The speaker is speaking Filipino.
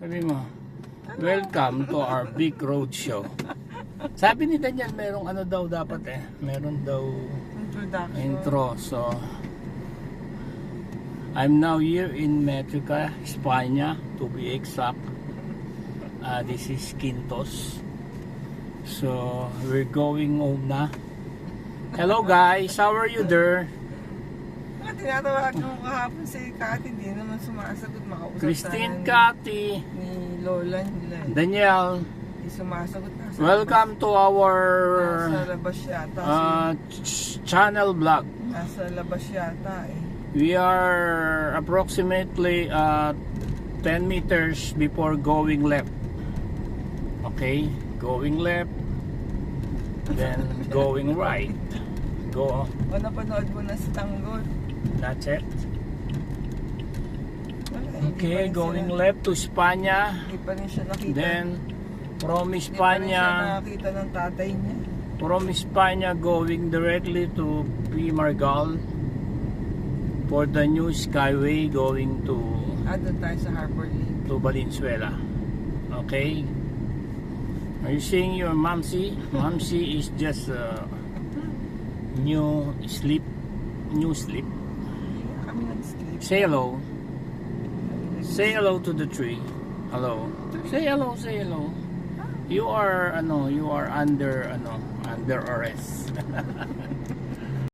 Sabi mo, welcome to our big road show. Sabi ni Daniel, merong ano daw dapat meron daw intro. So, I'm now here in Metrica, España, to be exact. This is Quintos. So, we're going home na. Hello guys, how are you there? Tinatawag ko kahapon si Cathy, hindi naman sumasagot. Makausap Christine, sana Cathy, ni Lola nila. Daniel, Hindi sumasagot. welcome to our Nasa labas yata. channel vlog. Nasa labas yata eh. We are approximately 10 meters before going left. Okay, going left, then going right. Go. O napanood mo na si Tanggol. That's it. Wala, hindi pa Okay, rin going sila- left to España. Hindi pa rin siya nakita. Then from Hindi pa rin siya España, nakita ng tatay niya. going directly to P. Margal for the new skyway going to Doon tayo sa Harbor Lake. Valenzuela. Okay. Are you seeing your Mamsi? Mamsi is just new sleep. Hindi kami nag-sleep. Say hello. Say hello to the tree. Hello. Say hello, say hello. You are under arrest.